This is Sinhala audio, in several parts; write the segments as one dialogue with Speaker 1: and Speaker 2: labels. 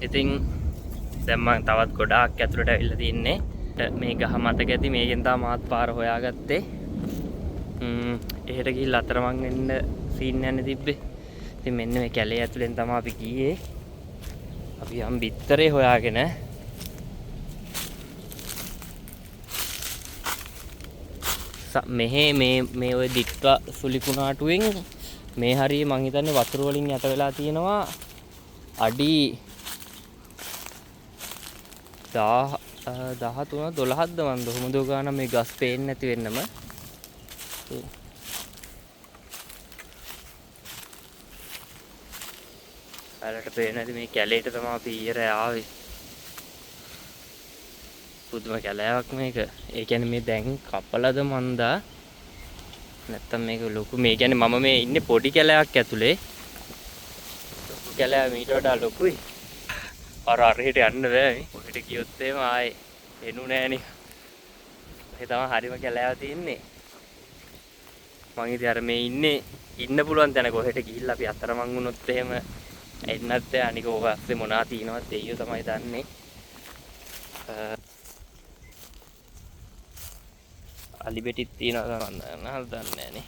Speaker 1: ඉතින් දැන් මම තවත් ගොඩාක් ඇතුළට ඇවිල්ලා තින්නේ. මේ ගහ මතක ඇති මේකෙන් තමයි මාත් පාර හොයාගත්තේ. එහෙට ගිහිල්ලා අතරමං වෙන්න සීන් යන්නේ තිබ්බේ. ඉතින් මෙන්න මේ කැලේ ඇතුලෙන් තමයි අපි ගියේ. අපි යම් බිත්තරේ හොයාගෙන මෙහෙ මේ ඔය දික්ක සුලි කුණාටුවෙන් මේ හරිය මං හිතන්නේ වතුර වලින් යට වෙලා තියෙනවා අඩි 13 12ක්ද මන්ද කොහොමද ගාන මේ ගස් පේන්නේ නැති වෙන්නම අරට පේන්නේ නැති මේ කැලේට තමයි අපි ඊයර ආවේ පුදුම කැලෑවක් මේක. ඒ කියන්නේ මේ දැන් කපලද මන්දා නැත්තම් මේක ලොකු මේ කියන්නේ මම මේ ඉන්නේ පොඩි කැලෑවක් ඇතුලේ. ලොකු කැලෑව මීට වඩා ලොකුයි. අර අරහෙට යන්න බෑ මේ. කොහෙට ගියොත් එහෙම ආයේ එනු නෑනේ. ඒ තමයි හරිම කැලෑව තියෙන්නේ. මං ඉතින් අර මේ ඉන්න පුළුවන් තැන කොහෙට ගිහිල්ලා අපි අතරමං වුණොත් එහෙම එන්නත් අනික ඕක ඇස්සේ මොනවා තියෙනවද දෙයියෝ තමයි දන්නේ. අලිබෙටිත් තියෙනවා නේද දන්නේ නෑනේ.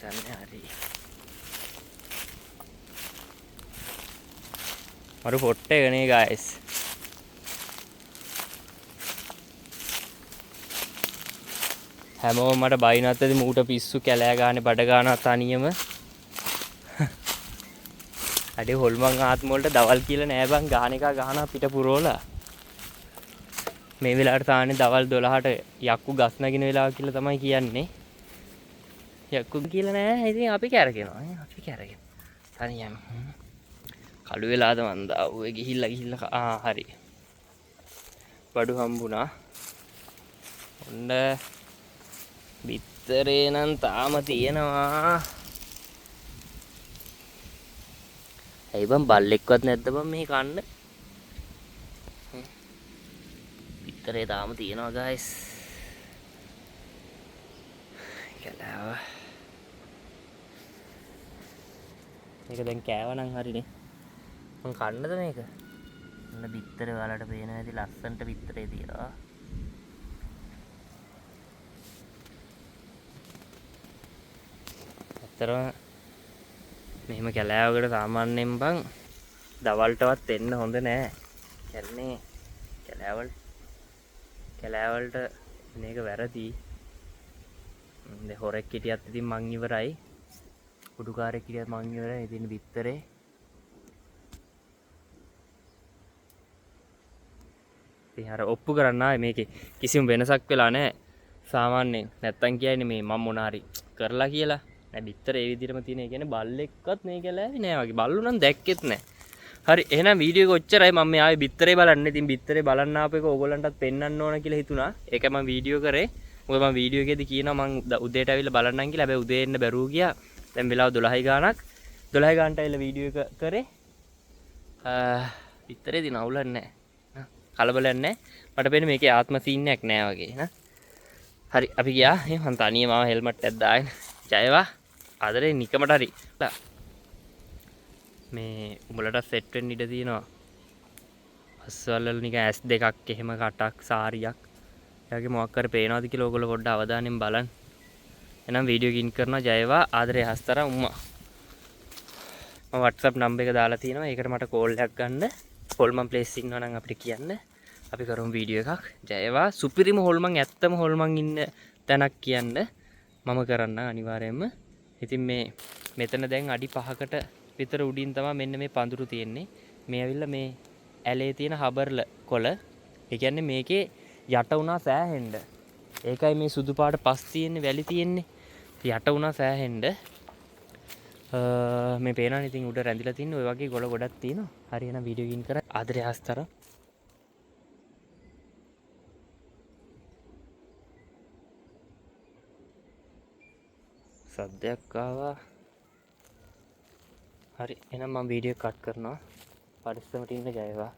Speaker 1: දැන් හරි. මරු පොට්ට එකනේ guys. හැමෝම මට බයිනත් ඇති මූට පිස්සු කැලෑ ගානේ බඩ ගන්නවා තනියම. අඩේ හොල්මන් ආත්ම වලට දවල් කියලා නෑ බං ගහන එක ගහනවා පිට පුරවලා. මේ වෙලාවට තාන්නේ දවල් 12ට යක්කු ගස් නගින වෙලාව කියලා තමයි කියන්නේ. යක්කු කියලා නෑ. ඉතින් අපි කැරගෙනවා. අපි කැරගෙන. තනියම. කළු වෙලාද මන්දා. ඔය ගිහිල්ලා හරි. බඩු හම්බුණා. ඔන්න බිත්තරේ නම් තාම තියෙනවා. ඇයි බං බල්ලෙක්වත් නැද්ද බං මේ කන්න? බිත්තරේ තාම තියෙනවා guys. කලාව. මේක දැන් කෑවනම් හරිනේ. මං කන්නද මේක? ඔන්න බිත්තරේ ඔයාලට පේනවා ඇති ලස්සන්ට බිත්තරේ තියෙනවා. ඇත්තරම මෙහෙම කැලෑවකට සාමාන්‍යයෙන් බං දවල්ටවත් එන්න හොඳ නෑ. කියන්නේ කැලෑවලට මේක වැරදි. දැන් හොරෙක් හිටියත් ඉතින් මං ඉවරයි. කුඩුකාරයෙක් හිටියත් මං ඉවරයි. ඉතින් බිත්තරේ ඉතින් අර ඔප්පු කරන්න ආවේ මේකේ කිසිම වෙනසක් වෙලා නෑ. සාමාන්‍යයෙන් නැත්තම් කියන්නේ මේ මම මොන හරි කරලා කියලා. නෑ බිත්තර ඒ විදිහටම තියෙන. ඒ කියන්නේ බල්ලෙක්වත් මේ කැලෑවේ නෑ වගේ. බල්ලු නම් දැක්කෙත් නෑ. හරි එහෙනම් වීඩියෝ එක ඔච්චරයි. මම මේ ආවේ බිත්තරේ බලන්න. ඉතින් බිත්තරේ බලන්න ආපු එක ඕගොල්ලන්ටත් පෙන්වන්න ඕන කියලා හිතුණා. ඒකයි මම වීඩියෝ කරේ. මොකද මම වීඩියෝ එකේදී කියනවා මම උදේට ඇවිල්ලා බලන්නම් කියලා. හැබැයි උදේ එන්න බැරුව ගියා. දැන් වෙලාව 12යි ගාණක්. 12යි ගාණට ඇවිල්ලා වීඩියෝ එක කරේ. බිත්තරේ දින අවුලක් නෑ. කලබලයක් නෑ. මට පේන්නේ මේකේ ආත්ම සීන් එකක් නෑ වගේ න ะ. හරි අපි ගියා. මම තනියම ආව හෙල්මට් එකක් දාගෙන. ජයවා. ආදරේ නිකමට හරි. මේ උඹලට සෙට් වෙන්න ඉඩ තියෙනවා. අස්වල නිකන් ඇස් දෙකක් එහෙම කටක් සාරියක්. එයාගේ මොකක් කර පේනවද කියලා ඕගොල්ලෝ පොඩ්ඩක් අවධානයෙන් බලන්න. එහෙනම් වීඩියෝ කින් කරනවා ජයවා ආදරේ හස්තර උම්මා. මම WhatsApp නම්බර් එක දාලා තියෙනවා. ඒකට මට කෝල් එකක් ගන්න. හොල්මන් ප්ලේස් ඉන්නවා නම් අපිට කියන්න. අපි කරමු වීඩියෝ එකක්. ජයවා සුපිරිම හොල්මන් ඇත්තම හොල්මන් ඉන්න තැනක් කියන්න. මම කරන්න අනිවාර්යයෙන්ම. ඉතින් මෙතන දැන් අඩි 5කට විතර උඩින් තමයි මෙන්න මේ පඳුරු තියෙන්නේ. මේ ඇවිල්ලා මේ ඇලේ තියෙන හබර්ල කොළ. ඒ කියන්නේ මේකේ යට උනා සෑහෙන්න. ඒකයි මේ සුදු පාට පස් තියෙන්නේ වැලි තියෙන්නේ. යට උනා සෑහෙන්න. මේ පේනවනේ ඉතින් උඩ රැඳිලා තින්නේ ඔය වගේ ගොඩ ගොඩක් තියෙනවා. හරි එහෙනම් වීඩියෝ ගින් කරා. ආදරේ හස්තර. සද්දයක් ආවා. හරි එහෙනම් මම වීඩියෝ කට් කරනවා. පරිස්සමට ඉන්න ජයවා.